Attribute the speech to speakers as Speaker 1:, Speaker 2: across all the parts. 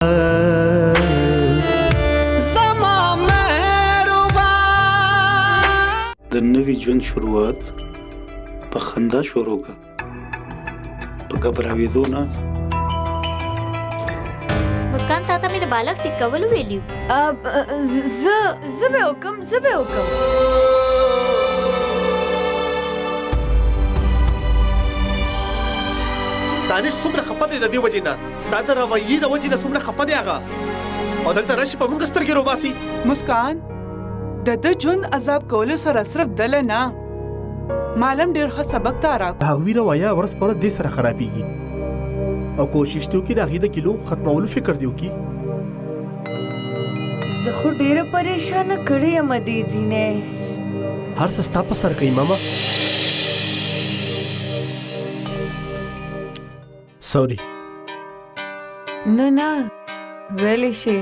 Speaker 1: د نوي ژوند شروعات په خندا شروع کا په غبرګېدو نه.
Speaker 2: مسکان تا ته مې د بالغ ټیکول ویلیو.
Speaker 3: زه به وکم.
Speaker 4: دانش څومره خپه دی د دې وجې نه، ستا د رویې د وجې نه څومره خپه دی هغه، او دلته راشي په موږ سترګې روباسي.
Speaker 5: مسکان د ژوند عذاب کولو سره صرف دله نه، معلم ډېر ښه سبق ته راکړ.
Speaker 4: د هغوی رویه ورځ په ورځ دې سره خرابېږي او کوشش دې وکړي د هغې د کیلو ختمولو فکر دې وکړي.
Speaker 3: زه خو ډېره پریشانه کړې یم دې جینې.
Speaker 4: هر څه ستا په سر کوي ماما. سوري.
Speaker 3: نه ویلې شي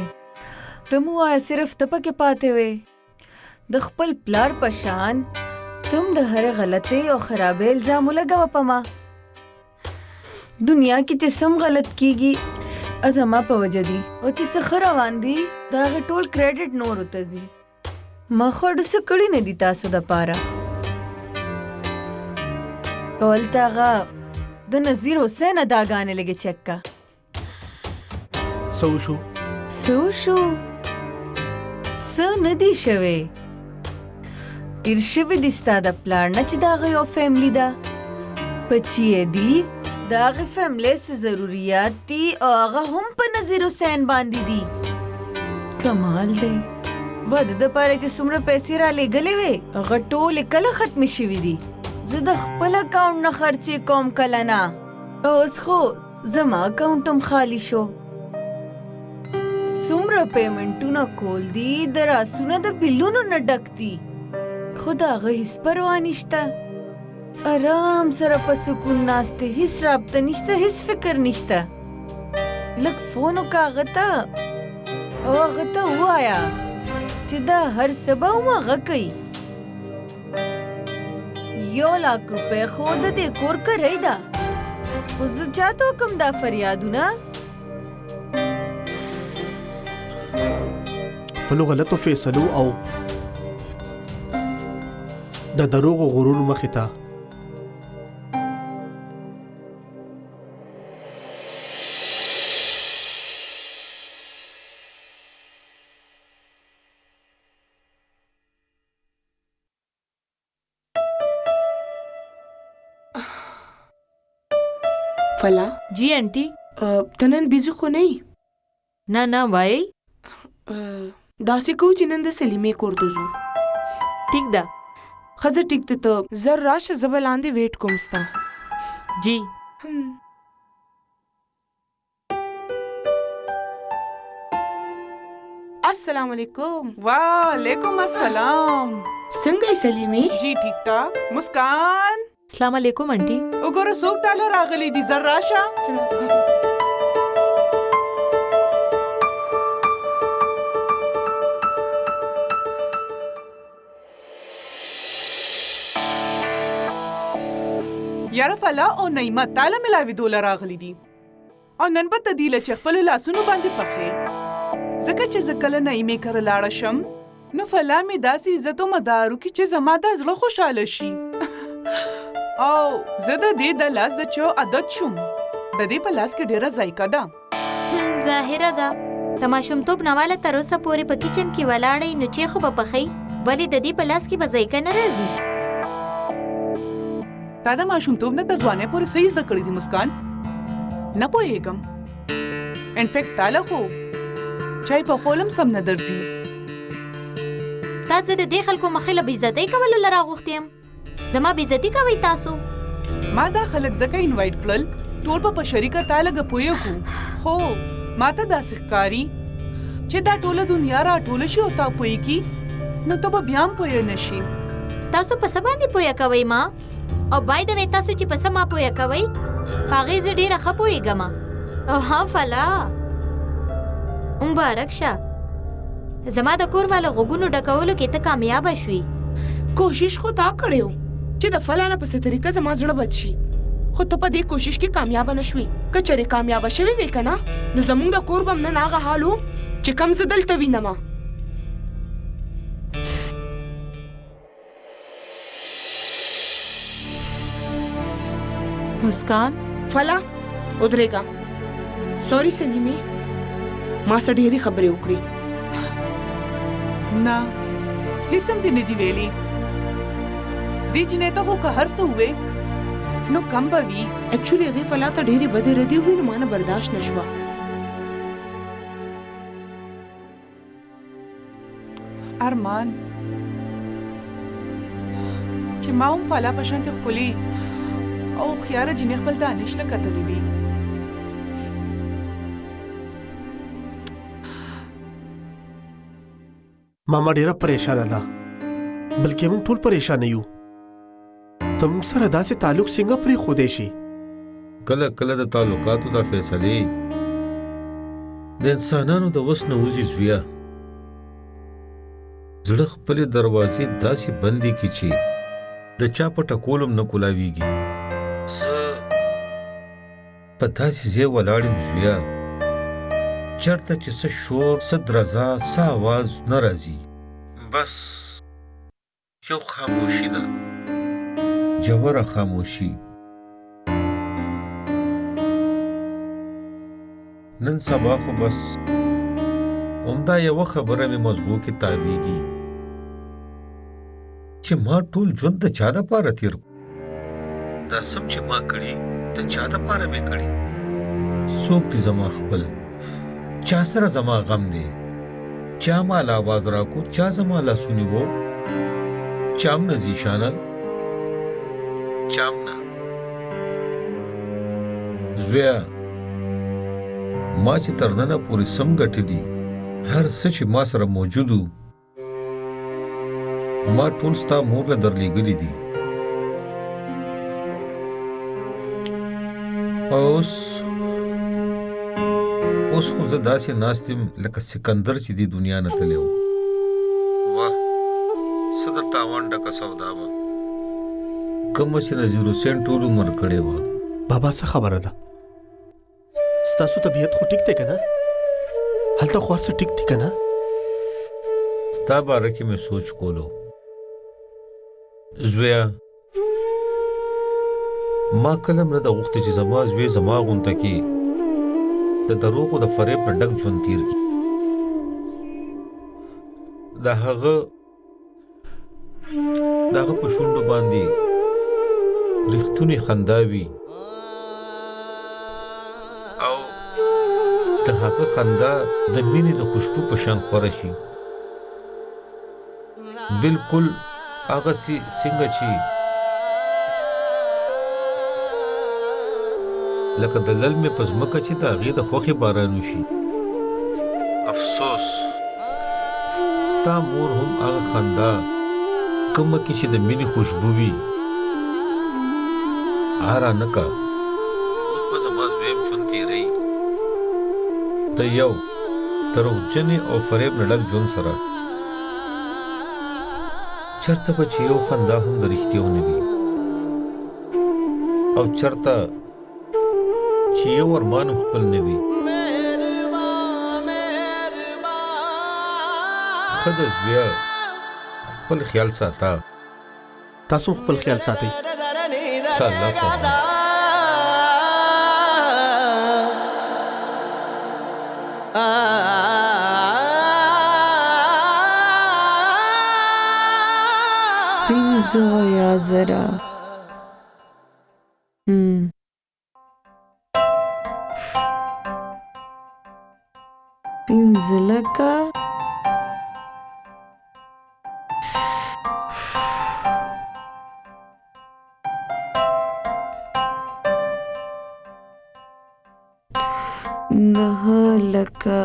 Speaker 3: ته مو وایه صرف ته پکې پاتې وې. د خپل پلار په شان تم د هرې غلطۍ او خرابۍ الزام ولګوه په ما. دنیا کې چې سم غلط کیږي زما په وجه دي، او چې څه ښه روان دي د هغې ټول کریډټ نورو ته ځي. ما خو څه کړي نه دي تاسو دپاره. او هلته هغه د نذیر حسین اداګانې لږې چک کا.
Speaker 4: څه وشو؟
Speaker 3: څه نه دي شوی. تیر شوي دي ستا د پلار نه چې د هغه یو فیملی ده، بچي یې دي، د هغې فیملی څه ضروریات دي او هغه هم په نذیر حسین باندې دي. کمال دی. واده دپاره چې څومره پیسې رالیږلې وې هغه ټولې کله ختمې شوي دي. زه د خپل اکاونټ نه خرچې کوم کله نه. اوس خو زما اکاونټ هم خالی شو. څومره پیمنټونه کول دي، د راسونه د بلونو نه ډک دي، خو د هغه هیڅ پروا نشته. آرام سره په سکون ناست دی، هیڅ رابطه نشته، هیڅ فکر نشته. لږ فون وکړه هغه ته او هغه ته ووایه چې دا هر څه به هماغه کوي. 1,00,000 روپۍ خو د دې کور کرۍ ده. اوس زه چاته وکم دا فریادونه؟
Speaker 4: خپلو غلطو فیصلو او د دروغ او غرور مخې ته
Speaker 6: فلا.
Speaker 2: جی آنटी.
Speaker 6: ته نن بیزی خو نه یې؟
Speaker 2: نه وایي.
Speaker 6: داسې کوو چې نن د سلیمې کور ته ځو.
Speaker 2: ټیک ده.
Speaker 6: ښځه ټیک ده. ته زر راشه، زه به لاندې ویټ کوم ستا.
Speaker 2: جی.
Speaker 6: السلام علیکم.
Speaker 5: وعلیکم السلام.
Speaker 6: څنګه یې سلیمې؟
Speaker 5: جی ټیک ټاک. مسکان
Speaker 2: السلام علیکم آنटी.
Speaker 5: وګوره څوک تاله راغلی دي، زر راشه. یاره فلا او نعیمه تاله ملاوېدو له راغلي دي، او نن به ته دي له چې خپلو لاسونو باندې پخې. ځکه چې زه کله نعیمې کره لاړه شم نو فلا مې داسې عزت و مدار وکړي چې زما دا زړه خوشحاله شي. او زه د دې د لاس د چو عادت شوم. د دې په لاس کې ډېره ذایقه ده.
Speaker 2: ظاهره ده ته ماشومتوب نه واله تر اوسه پورې په کچن کې ولاړئ، نو چې خو به پخئ، ولې د دې په لاس کې به ذایقه نه راځي؟
Speaker 5: تا د ماشومتوب نه د ځوانۍ پورې څه زده کړي دي مسکان؟ نه پوهېږم. انفیکټ تاله خو چای پخول هم سم نه درځي.
Speaker 2: تا زه د دې خلکو مخې له بېعزتۍ کولو له راغوښتې یم. زما بېعزتي کوئ تاسو.
Speaker 5: ما دا خلک ځکه انوایټ کړل ټول په شریکه تا لږه پوهېږو، خو ما ته داسې ښکاري چې دا ټوله دنیا راټوله شي او تا پوهېږي نو ته به بیا هم پوهه نه شي.
Speaker 2: تاسو په څه باندې پوهه کوئ ما؟ او بای د وې تاسو چې په څه ما پوهه کوئ په هغې زه ډېره ښه پوهېږم. او ها فلا مبارک شه، زما د کور والا غوږونو ډکولو کې ته کامیابه شوې.
Speaker 6: کوشش خو تا کړی و چې د فلا نه په څه طریقه زما زړه بد شي، خو ته په دې کوشش کې کامیابه نه شوې. که چېرې کامیابه شوې وې که نه نو زمونږ د کور بم نن هغه حال و چې کم زه دلته وینم.
Speaker 2: مسکان
Speaker 6: فلا ودرېږه. سوري سلیمې، ما سره ډېرې خبرې وکړې.
Speaker 5: نه هیڅ هم دې نه دي ویلي. دې جنې ته خو که هر څه ووې نو کم به وي.
Speaker 6: اکچولي هغې فلا ته ډېرې بدې ردې ووې نو ما نه برداشت نه شوه.
Speaker 5: ارمان چې ما هم فلا په شانتې ښکلې او هوښیاره جنې خپل دانش له کتلې وي.
Speaker 4: ماما ډیره پریشانه ده، بلکې موږ ټول پریشان یو. ته موږ سره داسې تعلق څنګه پرېښودی شي؟
Speaker 7: کله کله د تعلقاتو د فیصلې د انسانانو د وس نه وځي زویه. زړه خپلې دروازې داسې بندې کړي چې د چا په ټکول هم نه کولاویږي. زه په داسې ځای ولاړ یم زویه چېرته چې څه شور، څه درزا، څه اواز نه راځي. بس یو خاموشي ده، جوره خاموشي. نن سبا خو بس همدا یوه خبره مې مزغو کې تاویږي چې ما ټول ژوند د چا دپاره تېر کړو. دا سم چې ما کړي د چا دپاره مې کړي. څوک دي زما خپل؟ چا سره زما غم دی؟ چا ماله آواز راکو؟ چا زما لاسونی وو؟ چام نه زیشانه، چام نه. زویه ما چې تر ننه پورې سم ګټلي هر څه چې ما سره موجود و ما ټول ستا مور له درلېږلي دي. اوس خو زه داسې ناست یم لکه سکندر چې دې دنیا نه تللی و. واه څه د تاوان ډکه سودا وه، کومه چې نظیر حسین ټول عمر کړې وه.
Speaker 4: بابا څه خبره ده؟ ستاسو طبیعت خو ټیک دی که نه؟ هلته خو هر څه ټیک دي که نه؟
Speaker 7: ستا باره کې مې سوچ کولو زویه. ما کله هم نه ده غوښتې چې زما زوی زما غونته کې د دروغو د فریب نه ډک ژوند تیر کړي. د هغه په شونډو باندې رښتونې خندا وي او د هغه خندا د مینې د خوشبو په شان خوره شي. بالکل هغسې څنګه چې لکه د للمې په ځمکه چې د هغې د خوښې باران وشي. افسوس ستا مور هم هغه خندا کومه کې چې د مینې خوشبو وي هره نه کا. اوس به زما زویم ژوند تېروي د یو دروغجنې او فریب نه ډک ژوند سره. چېرته به چې یو خندا هم د رښتیو نه وي او چېرته چې یو ارمان هم خپل نه وي. ښه ده زویه خپل خیال ساته.
Speaker 4: تاسو خپل خیال ساتئ.
Speaker 7: ته الله په امان.
Speaker 6: پنځه یا زره پنځه لکه نهه لکه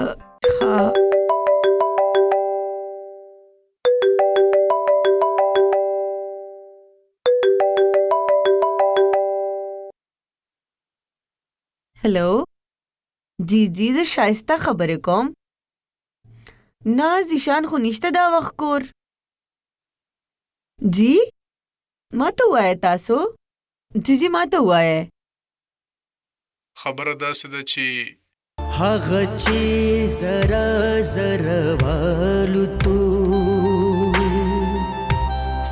Speaker 3: हेलो जी जी زه شایسته خبرې کوم. نه زیشان خو نشته دا وخت کور. جی ما ته ووایه تاسو. جی ما ته ووایه.
Speaker 8: خبره داسې ده چې هغه چې زره زره والوتو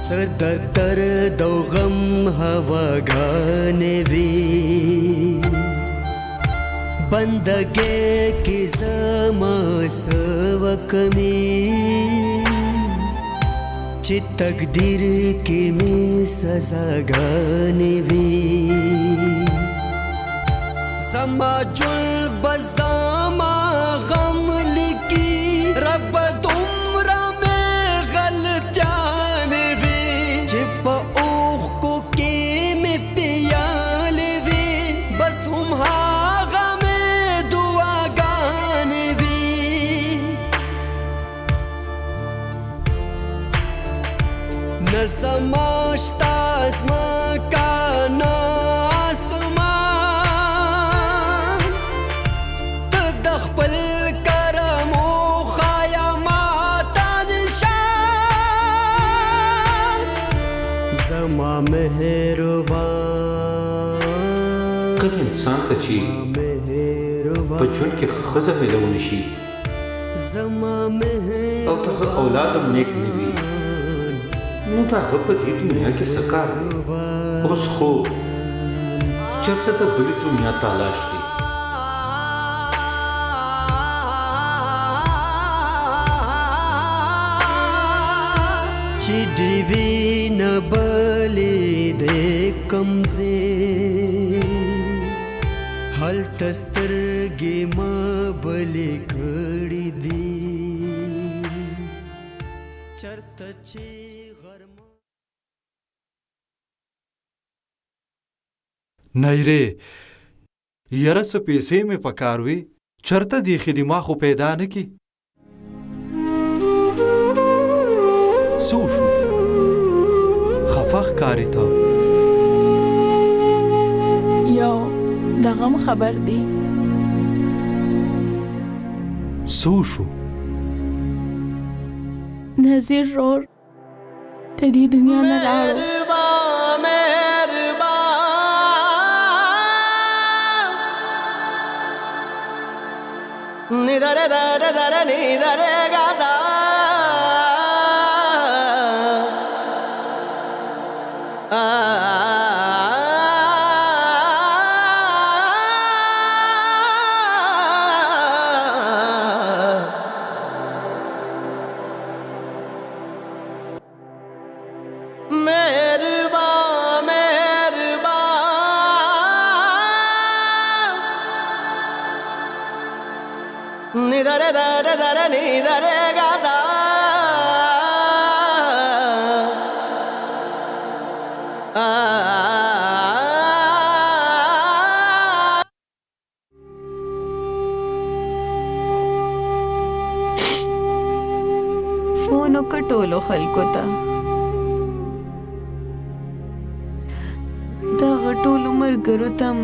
Speaker 8: صد درد او غم هواګانې وي بندګۍ کې زما سوکمې چې تقدیر کې مې سزاګانې وي زما جل بزما غم لکی رب دومره مې غلطیانې وي چې په اوښکو کې مې پیالې وي بس هم هغه مې دعاګانې وي نه زما شته ځمکه نه
Speaker 7: کوم انسان ته چې په ژوند کې ښځه میلونی شي او ته اولاد هم نیک نه وي نو د هغه په دې دنیا کې څه کار دی اوس خو چېرته د بلې دنیا تلاش دی
Speaker 8: چې ډیوې نه بلې دې کمزې هلته سترګې ما بلې کړې دي چرته چې غرمه
Speaker 4: نایره یاره څه پیسې مې پکار وي چرته دی خدمه خو پیدا نه کی څه شو خفه ښکارې ته
Speaker 5: یو د غم خبر دی
Speaker 4: څه شو
Speaker 5: نظیر رور د دې دنیا نه لاړو
Speaker 8: निधरे धरे धरे निधरे गाता निधरे धरे धरे निधरे गाता
Speaker 3: फोन وکټولو خلکو ته دا غټول عمر ګرو تم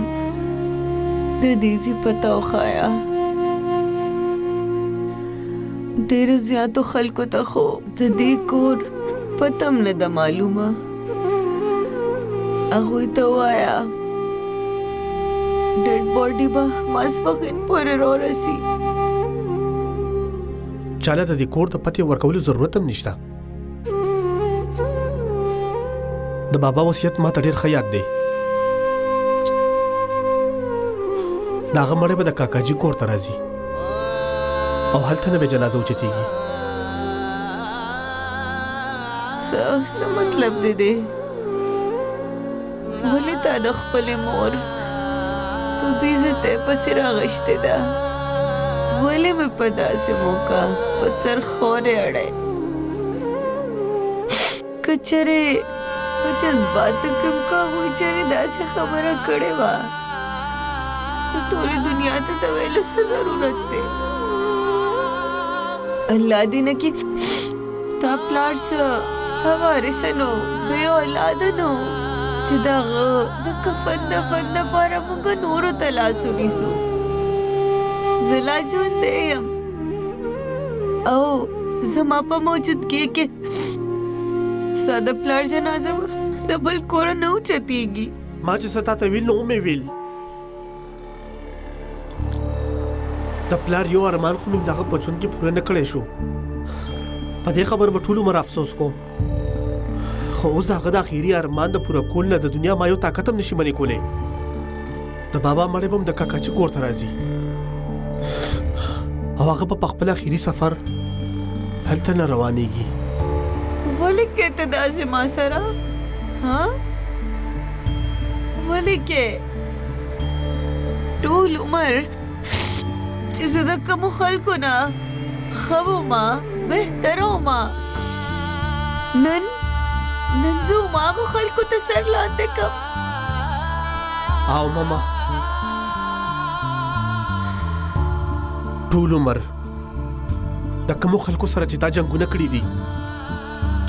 Speaker 3: د دې زی پتا وخایا ډېر زیاتو خلکو ته خو د دې کور پتم نه ده معلومه هغوی ته وایا ډیډ باډي به ماسپښین پورې رارسي
Speaker 4: چاله ته د کور ته پته ورکولو ضرورت هم نشته د بابا وصیت ما ته ډېر ښه یاد دی د هغه مړی به د کاکاجي کور ته راځي او هلته نه به جنازه اوچتېږي
Speaker 3: څه مطلب دی دی ولې تا د خپلې مور په بېعزتۍ پسې راغشتې ده ولې مې په داسې موقع په سر خورې اړی که چېرې په جذباتو کې م که هغوی چېرې داسې خبره کړې وه نو ټولې دنیا ته د ویلو څه ضرورت دی الله دې نه کړي ستا پلار څه وارثه نو بې اولاده نو چې د هغه د کفن دفن دپاره موږ نورو ته لاس ونیسو زه لا ژوندی یم او زما په موجودګۍ کې ستا د پلار جنازه به د بل کوره نه اوچتېږي
Speaker 4: ما چې څه تا ته ویل نو مې ویل د پلار یو ارمان خو مې دغه په ژوند کې پوره نه کړی شو په دې خبر به ټول عمر افسوس کوم خو اوس د هغه د اخري ارمان د پوره کول نه د دنیا ما یو طاقت هم نشي منې کولی د بابا مړی به هم د کاکا چې کور ته راځي او هغه به په خپل اخري سفر هلته نه روانېږي
Speaker 3: ولې کې ته داسې ما سره ها ولې کې ټول عمر چې زه د کومو خلکو نه ښه ومه بهتره ومه نن زه هماغو خلکو ته سر لاندې کړم
Speaker 4: او ماما ټول عمر د کومو خلکو سره چې تا جنګونه کړي دي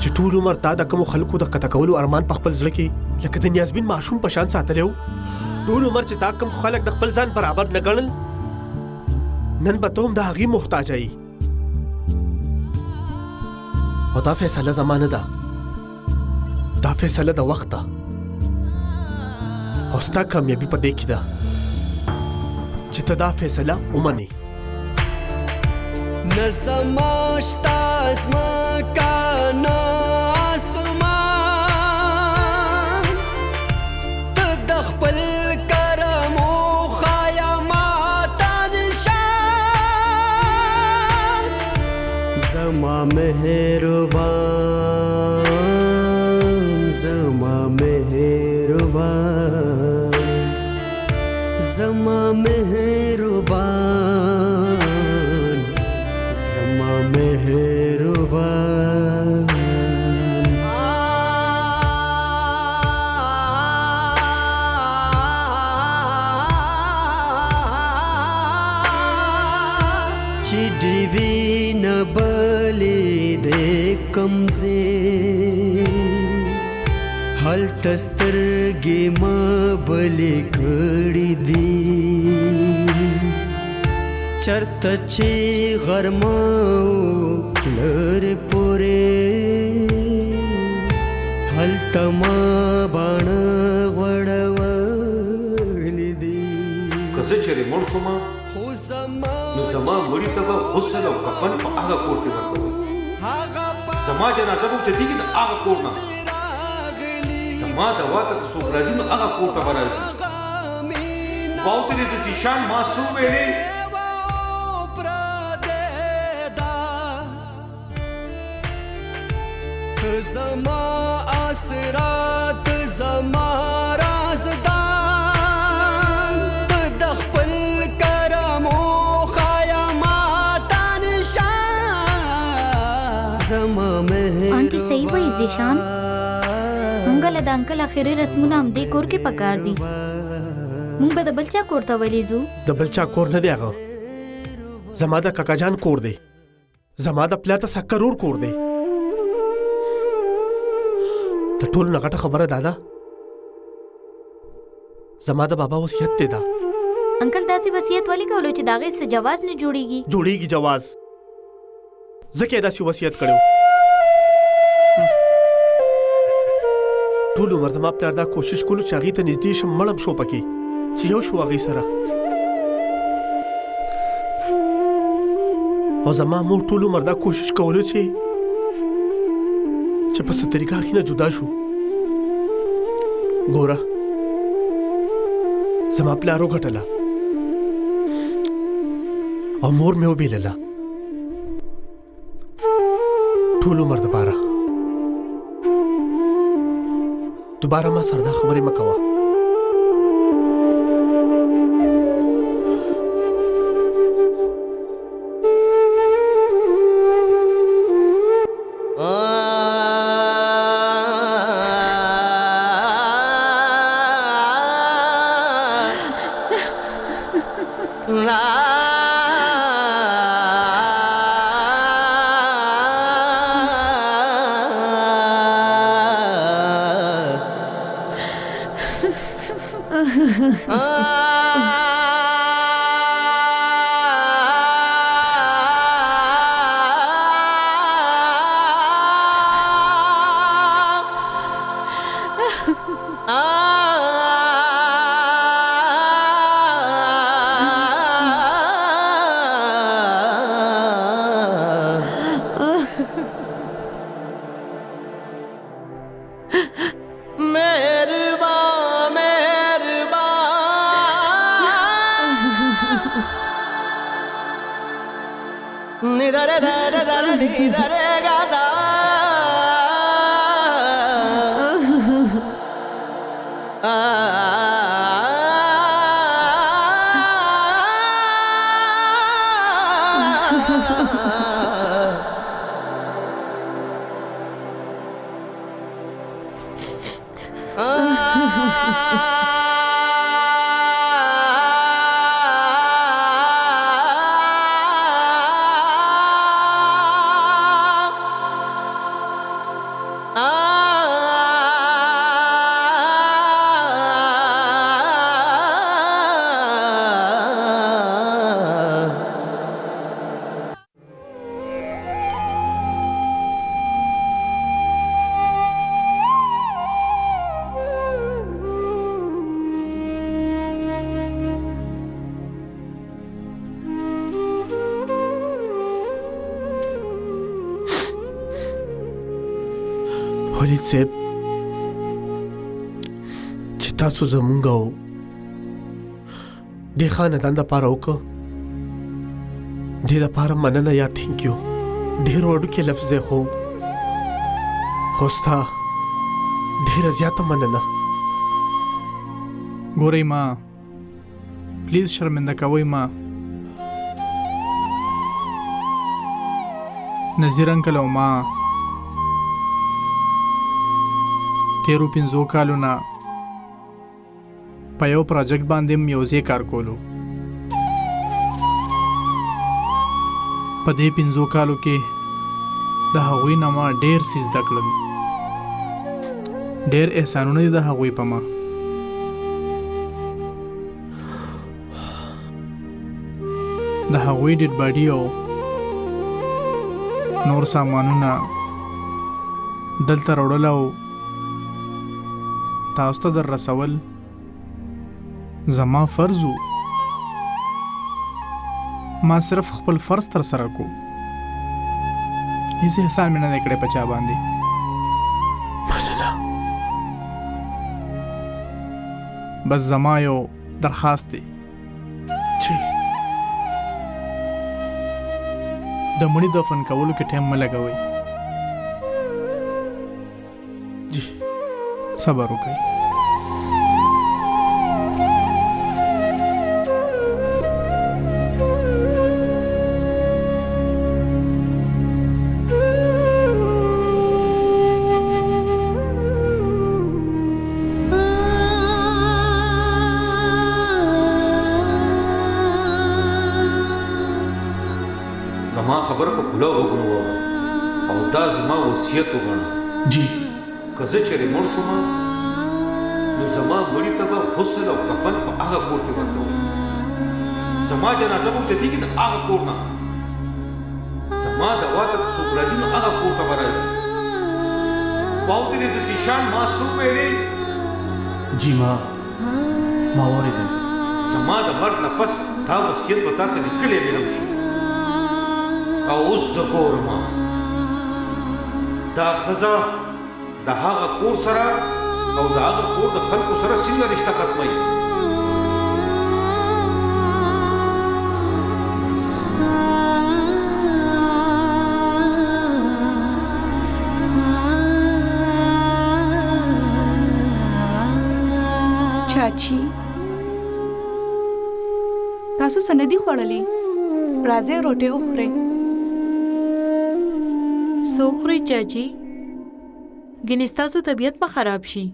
Speaker 4: چې ټول عمر تا د کومو خلکو د قطع کولو ارمان په خپل زړه کې لکه د نیازبین معشوم په شان ساتلی و ټول عمر چې تا کوم خلک د خپل ځان برابر نه ګڼل نن به ته هم د هغې محتاج یې او دا فیصله زما نه ده دا فیصله د وخت ده او ستا کامیابي په دې کې ده چې ته دا فیصله ومنې
Speaker 8: نه زما شته ځمکه نه اسمان ته د خپل کرم وښایه ماته نشان زما مهربان زما مهربان زما مهربان زما مهربان چې ډیوی نه بلې دې کمزې هلته سترګې ما بلې کړې دي چرته چې غرمه لرې پورې هلته ما باڼه غوړولې دي
Speaker 7: که زه چېرې مړ شوم
Speaker 8: خو زما
Speaker 7: نو زما مړي ته به غسل او کفن په هغه کور کې ورکوم زما جنازه به اوچتېږي د هغه کور نه زما دوا ته که څوک راځي نو هغه کور ته به راځي واوترې د زیشان ما څه وویلې
Speaker 8: ته زما اسرات زما رازدان ته د خپل کرم وښایه ماته نشان زما
Speaker 2: آنټي صحیح وایي زیشان مونږ له د انکل اخري رسمونه همدې کور کې پکار دي مونږ به د بل چا کور ته ولې ځو
Speaker 4: د بل چا کور نه دی هغه زما د کاکا جان کور دی زما د پلار ته سکرور کور دی د ټولو نه غټه خبره دا ده زما د بابا وصیت دی دا
Speaker 2: انکل داسې وصیت ولې کولو چې د هغې څه جواز نه جوړیږي
Speaker 4: جوړیږي جواز ځکه یې داسې وصیت کړی ټول عمر زما پلار دا کوشش کولو چې هغې ته نږدې شم مړم شو پکې چې یو شو هغې سره او زما مور ټول عمر دا کوشش کولو چې په څه طریقه هغې نه جدا شو ګوره زما پلار وګټله او مور مې وبېلله ټول عمر دپاره دوباره ما سره دا خبرې مه کوه ولید صاحب چې تاسو زمونږ او د خاندان دپاره وکړه دې دپاره مننه یا تھینک یو. ډېر وړوکی لفظ دی خو ستا ډېره زیاته مننه.
Speaker 9: ګورئ ما پلیز شرمنده کوئ ما. نذیر انکل او ما تیرو 5 کالو نه په یو پروجیکټ باندې میوزیک کار کولو. په دې 5 کالو کې د هغوی نه ما ډېر څه زده کړل. ډېر احسانونه دي د هغوی په ما. د هغوی ډیډ باډي او نور سامانونه دلته راوړل او تاسو ته در رسول زما فرض و. ما صرف خپل فرض تر سره کو. هیڅ احسان مې نه دی کړی په چا باندې.
Speaker 4: مننه.
Speaker 9: بس زما یو درخواست دی
Speaker 4: چې
Speaker 9: د مړي دفن کولو کې ټایم مه لګوئ.
Speaker 4: جی
Speaker 9: صبر وکړئ.
Speaker 7: زما خبره په کله وګڼو او دا زما وصیت وګڼه.
Speaker 4: جی
Speaker 7: که زه چېرې مړ شوم نو زما مړي ته به غسل او کفن په هغه کور کې ورکوئ. زما جنازه به اوچتېږي د هغه کور نه. زما د واده که څوک راځي نو هغه کور ته به راځي. باودرې د زیشان ما څه وویلې؟
Speaker 4: جی ما واورېدل.
Speaker 7: زما د مرګ نه پس دا وصیت به تا ته لیکلی مېلم شي. او اوس زه ګورم دا ښځه د هغه کور سره او د هغه کور د خلکو سره څنګه رشته ختموي.
Speaker 10: چاچی تاسو سندې خوړلې؟ راځئ روټۍ وخورئ.
Speaker 2: سو خورئ چاچی؟ ګینې ستاسو طبیعت به خراب شي.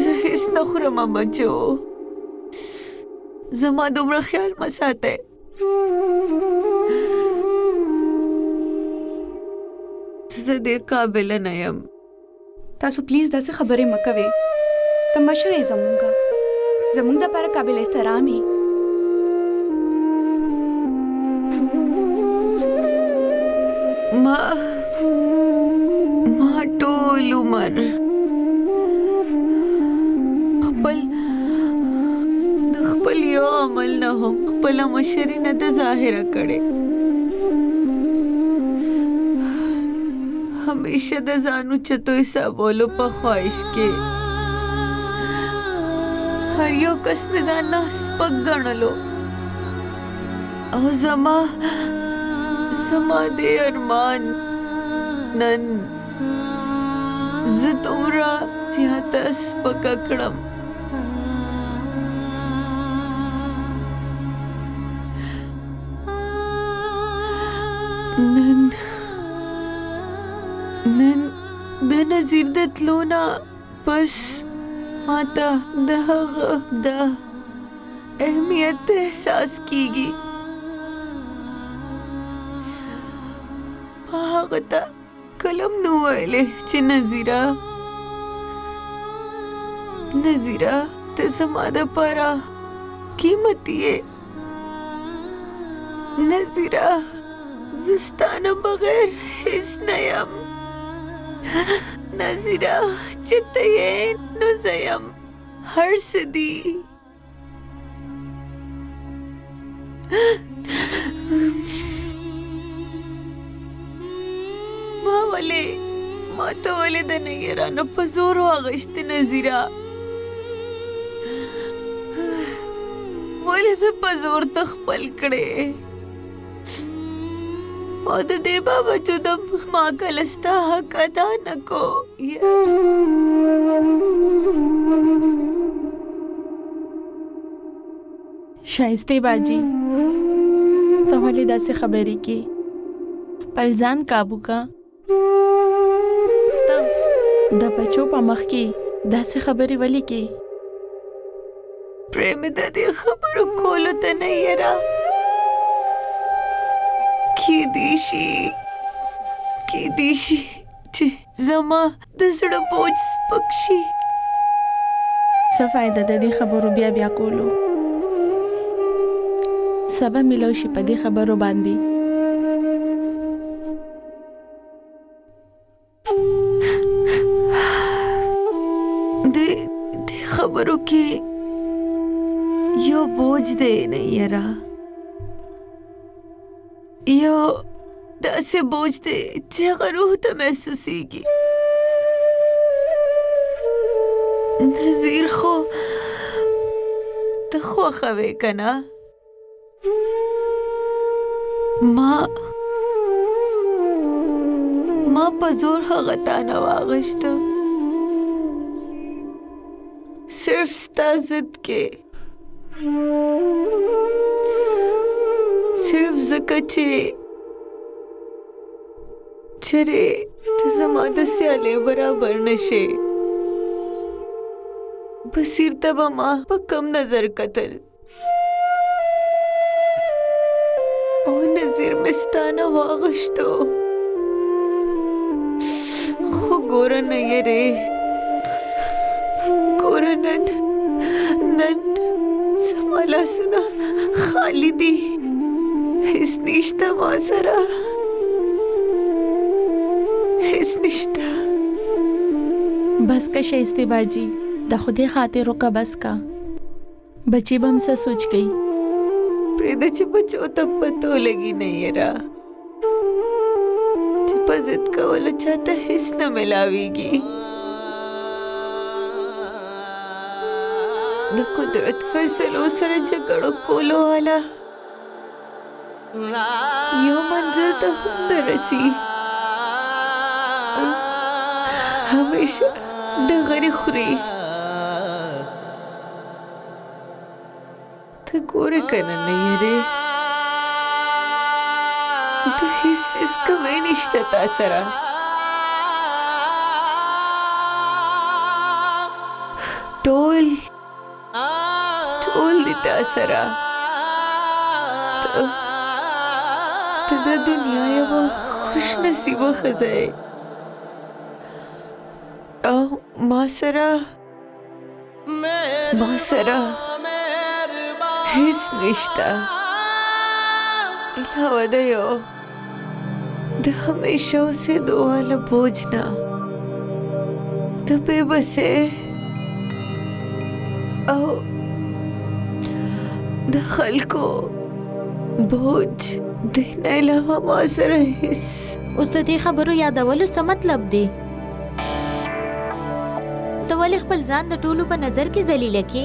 Speaker 3: زه هیڅ نه خورم بچو. زما دومره خیال مه ساتئ. زه دې قابله نه یم.
Speaker 10: تاسو پلیز داسې خبرې مه کوئ. ته مشر یې زموږ دپاره قابل احترام یې.
Speaker 3: ما ټول عمر د خپل یو عمل نه هم خپله مشري نه ده ظاهره کړې. همیشه د ځان اوچتو حسابولو په خواهش کې هر یو کس مې ځان نه سپک ګڼلو. او زما دې ارمان نن زه دومره زیاته سپکه کړم. نن د نظیر د تلو نه پس ماته د هغه د اهمیت احساس کیږي. ما هغه ته کلم نو ویلې چې نظیره ته زما دپاره قیمتي یې. نظیره زه ستا نه بغیر هیڅ نه یم. نظیره چې ته یې نو زه یم هر څه دي. ما ته ولې د نیرانه په زور واغشتې نظیره؟ ولې مې په زور ته خپل کړې؟ او د دې باوجود ما کله ستا حق ادا نه کو.
Speaker 10: شایستې باجی ته ولې داسې خبرې کې؟ خپل ځان کابو کا. ته د بچو په مخ کې داسې خبرې ولې کې؟
Speaker 3: پرې مې د دې خبرو کولو ته نه یره. کیدی شي چې زما د زړه بوج سپک شي.
Speaker 10: څه فایده د دې خبرو بیا کولو؟ سبا ملو شي په دې خبرو باندې.
Speaker 3: د خبرو کې یو بوج دی نه یره. یو داسې بوج دی چې هغه روح ته محسوسیږي. نظیر خو ته خوښه وې که نه؟ ما په زور هغه تا نه واغشته صرف ستا ضد کې، صرف ځکه چې چرې ته زما د سیالۍ برابر نشې. بصیر ته به ما په کم نظر کتل او نظیر مې ستا نه واغشتو. خو ګوره نه یېرې، ګوره نن زما لاسونه خالي دي، هیڅ نشته ما سره، هیڅ نشته.
Speaker 10: بس کا شایستې باجی د خودی خاطر وکړه. بس کا بچی به هم څه سوچ کوي.
Speaker 3: پرېږده چې بچو ته پتو لګي نه یېره چې په ضد کولو چاته هیڅ نه میلاویږي. د قدرت فیصلو سره جګړه کولو والا یو منزل ته هم نه رسي، همیشه ډغرې خوري. ته ګورې که نه نه یېرې، د هیڅ کمی نشته تا سره. ټول دي تا سره. ته د دنیا یوه خوش نصیبه ښځه یې او ما سره هیڅ نشته علاوه د یو د همیشه اوسېدو والا بوج نه، د بې بسۍ او د خلکو بوج. د نه علاوه ما سره هیڅ.
Speaker 2: اوس د دې خبرو یادولو څه مطلب دی؟ ته ولې خپل ځان د ټولو په نظر کې ذلیله کې؟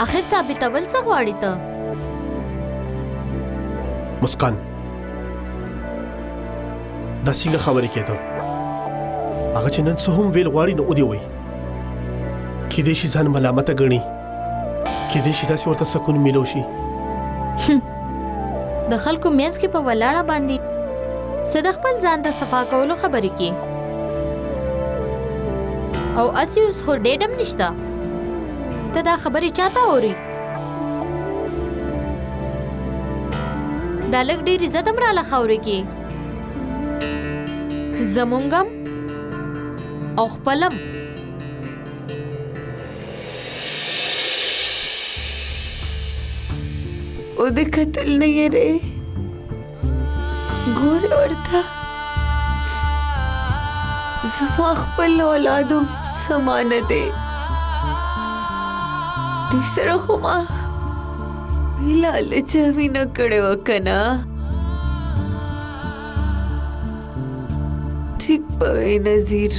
Speaker 2: اخر ثابتول څه غواړي ته؟
Speaker 4: مسکان دا څنګه خبرې کېته هغه چې نن څه هم ویل غواړي نو ودی وای کېدای شي ځان ملامته ګڼي کېدای شي داسې ورته سکون میلو شي
Speaker 2: د خلکو منځ کې په ولاړه باندې څه د خپل ځان د صفا کولو خبرې کې او اسی اوس خو ډېډم نشته ته دا خبرې چاته اوري دا لږ ډېر عزت هم راله خاورې کې زمونږم او خپلم
Speaker 3: او د قتل نه یې ګور ورته زما خپل اولادو سمانه دی دوی سره خو ما لالچ مینه کړې وه که نه ټیک به وې نظیر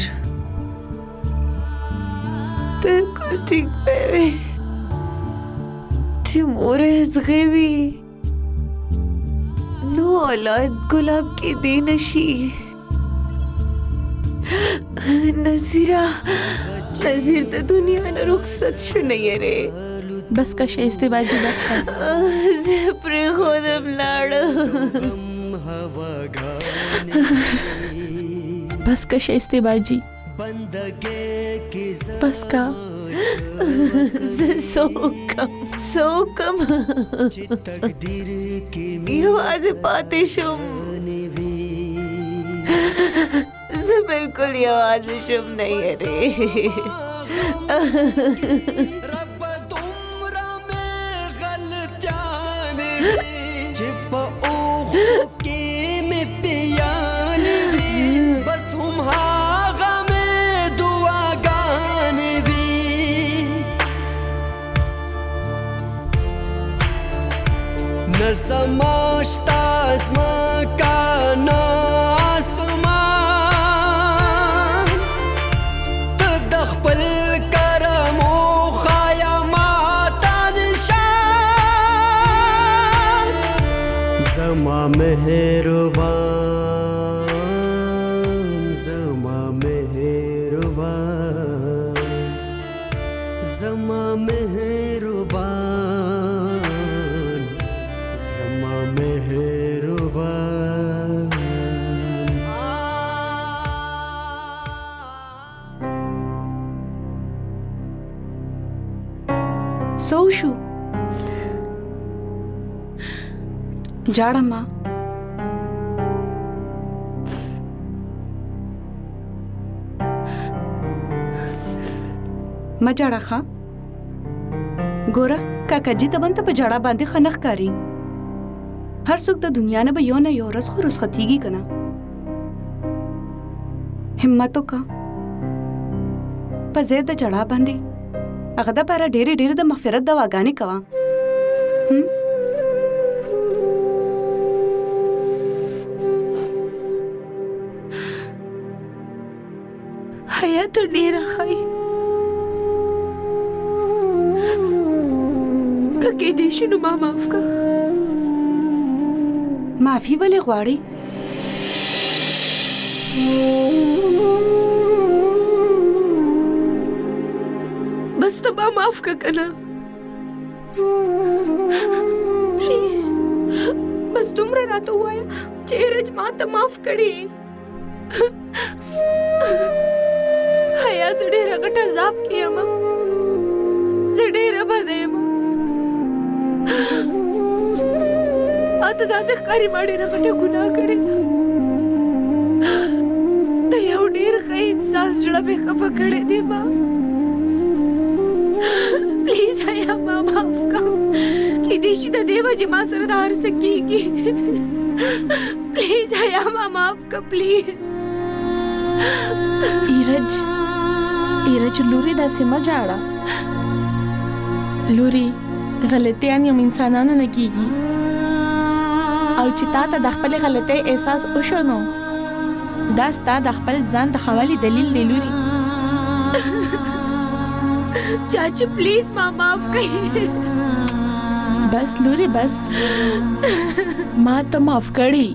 Speaker 3: بلکل ټیک به وې چې مور یې زغې وي نو اولاد ګلاب کېدی نشي نظیر د دنیا نه رخصت شو نه یې
Speaker 10: بس کا شایسته باجی بس کا
Speaker 3: زه پرېښودم لاړه
Speaker 10: بس کا شایسته باجی بس کا
Speaker 3: زه څوکم یوازې پاتې شوم زه بلکل یوازې شوم نه یې
Speaker 8: زماشتا زما کانا آسمان ته د خپل کرمو خایا ماته نشان زما مهربان زما مهربان زما مهربان زما مهربان
Speaker 6: سو شو جاړه ما ما جاړه ښه ګوره کاکا جی ته په جاړه باندې خنخ کاری هر څوک د دنیا نه به یو نه یو ورځ خو رخصتېږي که نه همت وکړه په ځای د جړا باندې هغه دپاره ډېرې د مغفرت دواګانې کوه
Speaker 10: حیات ډېره ښایي که کېدی شي نو ما معاف کړه
Speaker 6: معافي ولې غواړي
Speaker 10: بس ته ما معاف کړه که نه پلیز بس دومره راته ووایه چې ایرج ما ته معاف کړي حیا زه ډېره غټ عذاب کې یم زه ډېره بده یم اته داسې ښکاري ما ډېره غټه ګناه کړې ده ته یو ډېر ښه انسان زړه مې خفه کړی دی ما پلیز حیا ما معاف کړه کېدای شي د دې وجې ما سره دا هر څه کېږي پلیز حیا ما معاف کړه پلیز
Speaker 11: ایرج لوري داسې مه جاړه لوري غلطیان یم انسانانو نه کېږي او چې تا ته د خپلې غلطۍ احساس وشو نو دا ستا د خپل ځان د ښه والي دلیل دی لوري
Speaker 2: चाचू प्लीज माँ माफ कही।
Speaker 10: बस लूरी बस माँ तो माफ करी।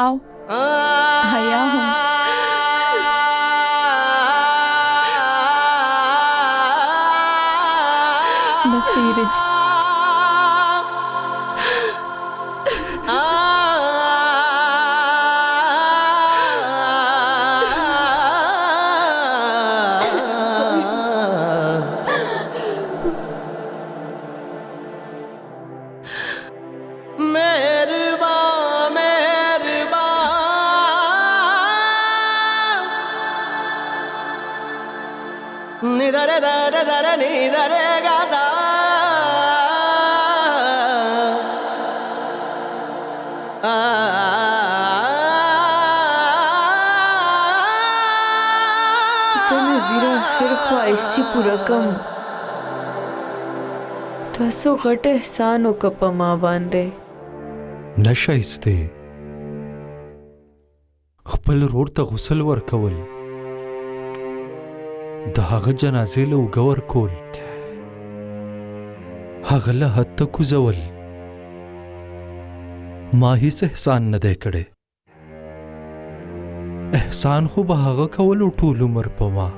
Speaker 10: आओ हया हूँ। बस नीरज
Speaker 8: निधरे दरे दरे निधरे गादा
Speaker 3: नज़ीरा आखिर ख्वाहिश पूरा कम तसो घट एहसान हो कपा माँ बांधे
Speaker 12: नशाइस्ते खपल रोड ته غسل ورکول د هغه جنازې له اوږه ورکول هغه له حد ته کوزول ما هیڅ احسان نه دی کړی احسان خو به هغه کولو ټول عمر په ما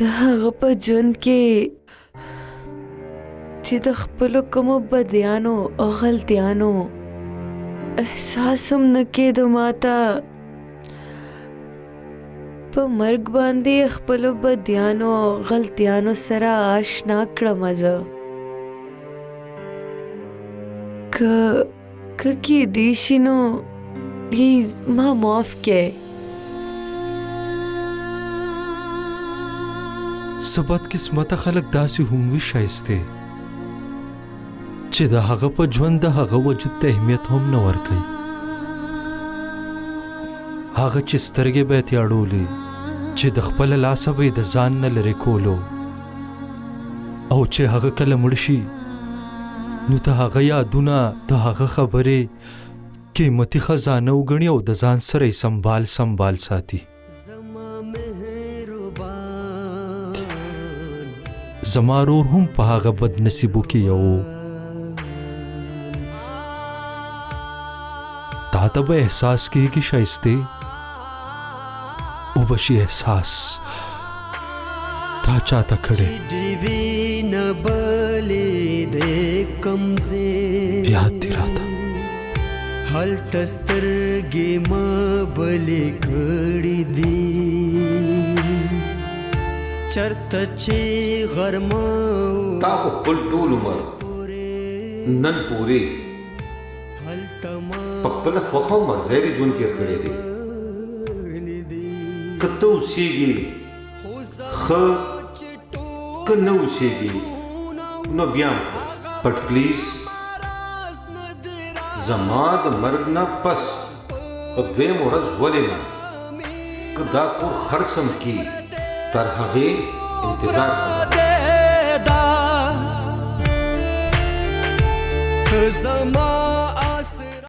Speaker 3: د هغه په ژوند کې چې د خپلو کومو بدیانو او غلطیانو احساس هم نه کېدو ماته په مرګ باندې خپلو بدیانو او غلطیانو سره آشنا کړم زه که کېدی شي نو پلیز ما معاف کړئ
Speaker 12: څه بدقسمته خلک داسې هم وي ښایستې چې د هغه په ژوند د هغه وجود ته اهمیت هم نه ورکوي هغه چې سترګې به یې تیاړولې چې د خپله لاسه به یې د ځان نه لرې کولو او چې هغه کله مړ شي نو د هغه یادونه د هغه خبرې قیمتي خزانه وګڼي او د ځان سره یې سنبال ساتي زما رور هم په هغه بد نصیبو کې یو تا ته به احساس کېږي ښایستې وبشي احساس تا چاته کړی یاد دې راته
Speaker 8: هلته سترګې ما بلې کړې دي چرته چې غرمه
Speaker 7: تا خو خپل ټول عمر نن پورې په خپله خوښه او مرضۍ دې ژوند تېر کړی دی که ته اوسېږي ښه که نه اوسېږي نو بیا هم بټ پلیز زما د مرګ نه پس په دویم ورځ ولې نه که دا کور خرڅ هم کي تر هغې انتظار
Speaker 8: ته زما